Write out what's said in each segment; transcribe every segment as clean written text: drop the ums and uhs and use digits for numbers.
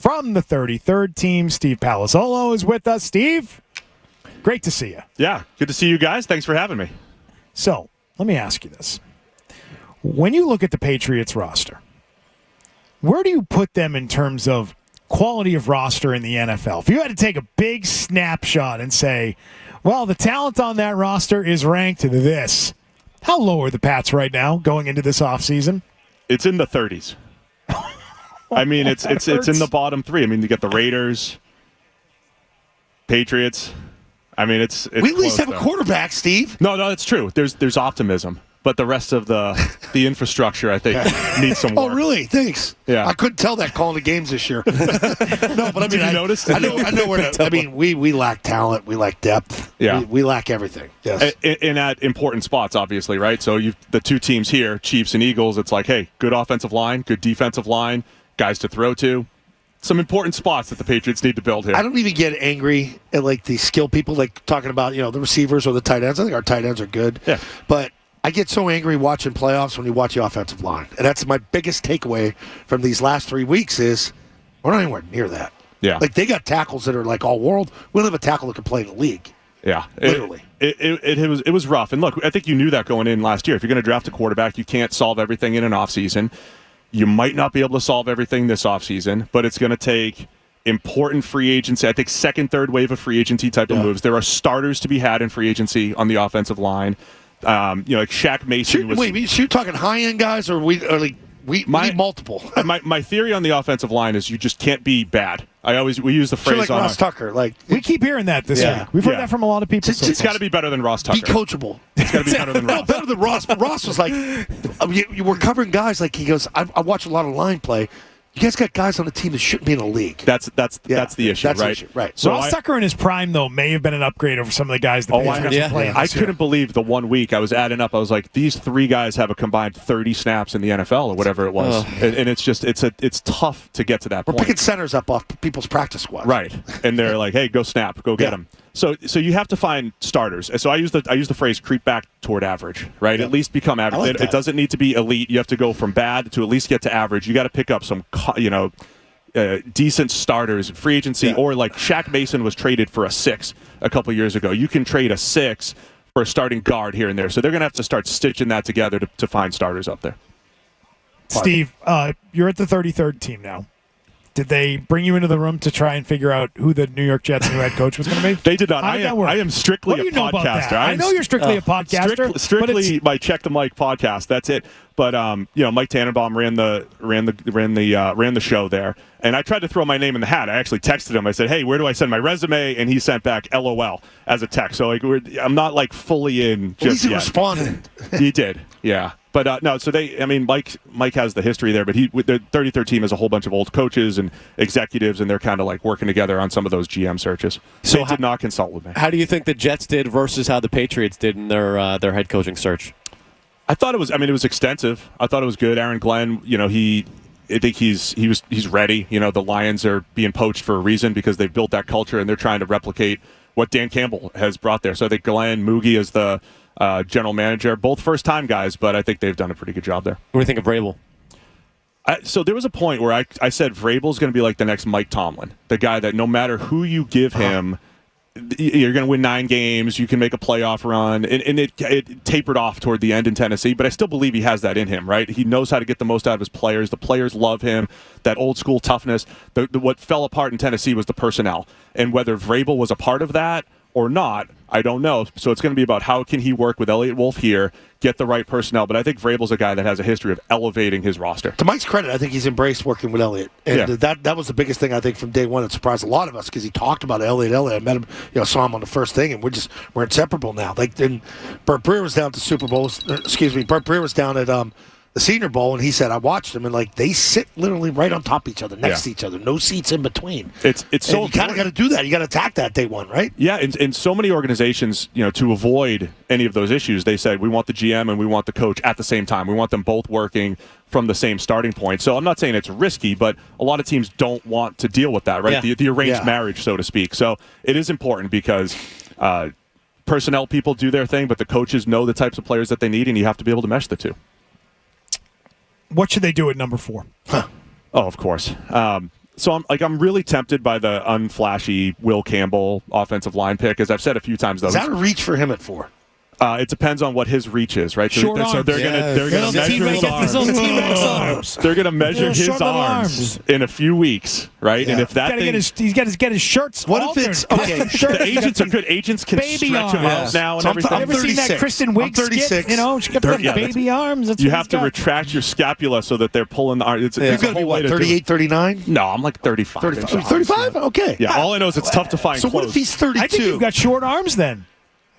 From the 33rd team, Steve Palazzolo is with us. Steve, great to see you. Yeah, good to see you guys. Thanks for having me. So, let me ask you this. When you look at the Patriots roster, where do you put them in terms of quality of roster in the NFL? If you had to take a big snapshot and say, well, the talent on that roster is ranked this, how low are the Pats right now going into this offseason? It's in the 30s. I mean, it's in the bottom three. I mean, you get the Raiders, Patriots. I mean, it's we at least have a quarterback, Steve. No, that's true. There's optimism, but the rest of the infrastructure, I think, needs some work. Oh, really? Thanks. Yeah. I couldn't tell that calling the games this year. No, but I mean, Did you notice? I know where to, I mean, we lack talent, we lack depth. Yeah. We lack everything. Yes. And at important spots, obviously, right? So the two teams here, Chiefs and Eagles, it's like, hey, good offensive line, good defensive line, guys to throw to. Some important spots that the Patriots need to build here. I don't even get angry at like the skill people, like talking about the receivers or the tight ends. I think our tight ends are good. Yeah. But I get so angry watching playoffs when you watch the offensive line, and that's my biggest takeaway from these last 3 weeks is we're not anywhere near that. Yeah. Like they got tackles that are like all world. We don't have a tackle that can play in the league. Yeah, literally. It was rough. And look, I think you knew that going in last year. If you're going to draft a quarterback, you can't solve everything in an offseason. You might not be able to solve everything this offseason, but it's going to take important free agency. I think second, third wave of free agency type of moves. There are starters to be had in free agency on the offensive line. Like Shaq Mason was. Wait, so you're talking high-end guys, or we need multiple? my theory on the offensive line is you just can't be bad. We use the phrase like on Ross Tucker. Like we keep hearing that this week. We've heard that from a lot of people. It's got to be better than Ross Tucker. Be coachable. It's got to be better than Ross. No, better than Ross. But Ross was like, you were covering guys like he goes. I watch a lot of line play. You guys got guys on the team that shouldn't be in the league. That's the issue, that's right? The issue, right. So Ross Tucker in his prime, though, may have been an upgrade over some of the guys that I couldn't believe the 1 week I was adding up. I was like, these three guys have a combined 30 snaps in the NFL or whatever it was, and it's just it's tough to get to that point. We're picking centers up off people's practice squad, right? And they're like, hey, go snap, go get them. So you have to find starters. So I use the phrase creep back toward average, right? Yep. At least become average. Like it doesn't need to be elite. You have to go from bad to at least get to average. You got to pick up some decent starters in free agency, or like Shaq Mason was traded for a 6 a couple years ago. You can trade a 6 for a starting guard here and there. So they're going to have to start stitching that together to find starters up there. Steve, you're at the 33rd team now. Did they bring you into the room to try and figure out who the New York Jets' new head coach was going to be? They did not. I am strictly a podcaster. I know you're strictly a podcaster. Strictly my Check the Mic podcast. That's it. But Mike Tannenbaum ran the show there, and I tried to throw my name in the hat. I actually texted him. I said, "Hey, where do I send my resume?" And he sent back "LOL" as a text. So I'm not like fully in just yet. He responded. He did, yeah. But no, so Mike has the history there, but the 33rd team has a whole bunch of old coaches and executives, and they're kind of like working together on some of those GM searches. So they did not consult with me. How do you think the Jets did versus how the Patriots did in their head coaching search? I thought it was extensive. I thought it was good. Aaron Glenn, I think he's ready. The Lions are being poached for a reason because they've built that culture and they're trying to replicate what Dan Campbell has brought there. So I think Glenn, Moogie is the general manager, both first-time guys, but I think they've done a pretty good job there. What do you think of Vrabel? So there was a point where I said Vrabel's going to be like the next Mike Tomlin, the guy that no matter who you give him, you're going to win 9 games, you can make a playoff run, and it tapered off toward the end in Tennessee, but I still believe he has that in him, right? He knows how to get the most out of his players. The players love him, that old-school toughness. What fell apart in Tennessee was the personnel, and whether Vrabel was a part of that or not, I don't know. So it's going to be about how can he work with Elliott Wolf here, get the right personnel. But I think Vrabel's a guy that has a history of elevating his roster. To Mike's credit, I think he's embraced working with Elliott. And that was the biggest thing, I think, from day one. It surprised a lot of us because he talked about Elliott. I met him, saw him on the first thing, and we're inseparable now. Like, then Burt Breer was down at the Super Bowl. Burt Breer was down at the Senior Bowl, and he said, I watched them, and like they sit literally right on top of each other, next to each other, no seats in between. It's so you kind of got to do that. You got to attack that day one, right? Yeah, and so many organizations, to avoid any of those issues, they said we want the GM and we want the coach at the same time. We want them both working from the same starting point. So I'm not saying it's risky, but a lot of teams don't want to deal with that, right? The arranged marriage, so to speak. So it is important because personnel people do their thing, but the coaches know the types of players that they need, and you have to be able to mesh the two. What should they do at number 4? Oh, of course. So I'm really tempted by the unflashy Will Campbell offensive line pick. As I've said a few times, though, Is that a reach for him at 4? It depends on what his reach is, right? Short So arms. they're gonna measure his arms. They're gonna measure his short little arms in a few weeks, right? Yeah. And if that he's got to get his shirts. What altered. if it's okay? the agents are good. Agents can Baby stretch him arms. out now and So everything. Ever seen that 36. Kristen Wiig I'm 36. skit? You know, she got the baby arms. That's You what have he's to got. retract your scapula so that they're pulling the arm. It's You're a going to be whole way what, to do it. 38, 39? No, I'm like 35. 35? 35? Okay. Yeah, all I know is it's tough to find So clothes. what if he's 32? I think you've got short arms then.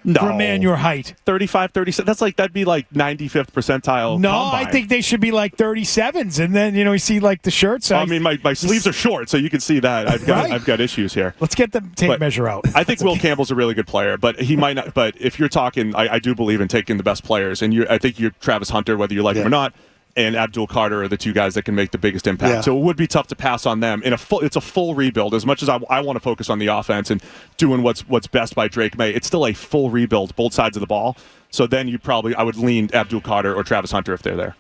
no. For a man your height. 35, 37. That'd be like 95th percentile. No, combine. I think they should be like 37s, and then you see like the shirts. I mean, my sleeves are short, so you can see that. I've got issues here. Let's get the tape But measure out. I think Will Campbell's a really good player, but he might not. But if you're talking, I do believe in taking the best players, and I think you're Travis Hunter, whether you like him or not, and Abdul Carter are the two guys that can make the biggest impact. Yeah. So it would be tough to pass on them. It's a full rebuild. As much as I want to focus on the offense and doing what's best by Drake May, it's still a full rebuild, both sides of the ball. So then I would lean Abdul Carter or Travis Hunter if they're there.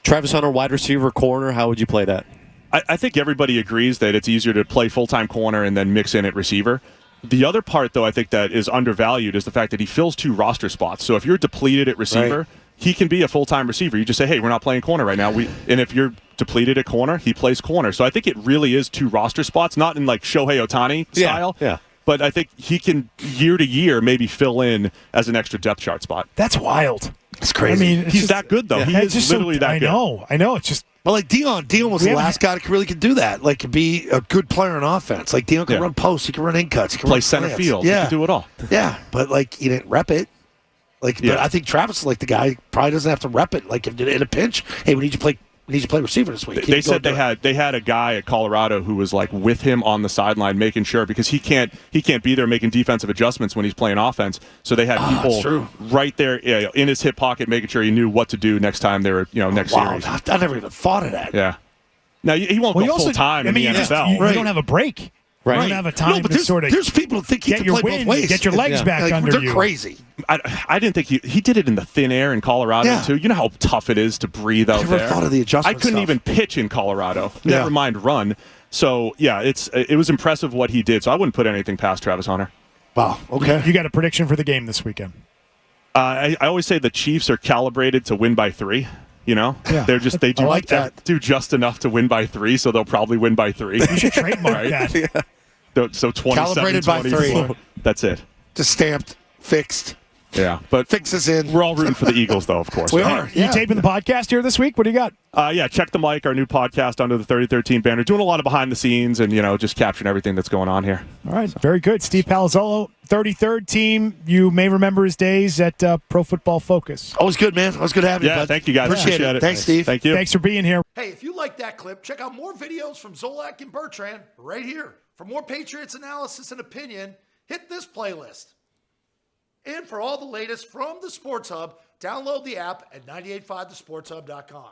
Travis Hunter, wide receiver, corner. How would you play that? I think everybody agrees that it's easier to play full-time corner and then mix in at receiver. The other part, though, I think that is undervalued is the fact that he fills 2 roster spots. So if you're depleted at receiver, he can be a full-time receiver. You just say, hey, we're not playing corner right now. And if you're depleted at corner, he plays corner. So I think it really is 2 roster spots, not in like Shohei Ohtani style. Yeah. But I think he can, year to year, maybe fill in as an extra depth chart spot. That's wild. It's crazy. I mean, He's that good, though. He is literally that good. I know. It's just Well, like Dion was the last guy that really could do that. Like, could be a good player on offense. Like Dion can run posts, he can run in cuts, he can Play run center slants. field. Yeah, He can do it all. Yeah, but like he didn't rep it. Like, but I think Travis is like the guy who probably doesn't have to rep it. Like, if in a pinch, hey, we need you to play receiver this week. They said they had a guy at Colorado who was like with him on the sideline making sure, because he can't be there making defensive adjustments when he's playing offense. So they had people right there in his hip pocket making sure he knew what to do next time they were next series. I never even thought of that. Yeah. Now he won't go full time in the NFL. You don't have a break. Right. You don't have a time but to sort of there's people who think he get can your play wind, both ways. get your legs back Like, under they're you. crazy. I didn't think he did it in the thin air in Colorado too. You know how tough it is to breathe out Never there. thought of the adjustment I couldn't stuff. even pitch in Colorado. Never mind run. So yeah, it was impressive what he did. So I wouldn't put anything past Travis Hunter. Wow. Okay. You got a prediction for the game this weekend? I always say the Chiefs are calibrated to win by 3. You know, they do like that. do just enough to win by 3, so they'll probably win by 3. You should trademark that. So 27, Calibrated by 24. 3. That's it. Just stamped, fixed, Yeah, but fixes in. we're all rooting for the Eagles, though, of course. We right? are. You taping the podcast here this week? What do you got? Yeah, Check the Mic, our new podcast under the 3013 banner. Doing a lot of behind the scenes and, just capturing everything that's going on here. All right, very good. Steve Palazzolo, 33rd team. You may remember his days at Pro Football Focus. Always good, man. Always good to have you, Yeah, bud. thank you, guys. Appreciate it. Thanks, Steve. Thank you. Thanks for being here. Hey, if you like that clip, check out more videos from Zolak and Bertrand right here. For more Patriots analysis and opinion, hit this playlist. And for all the latest from the Sports Hub, download the app at 985thesportshub.com.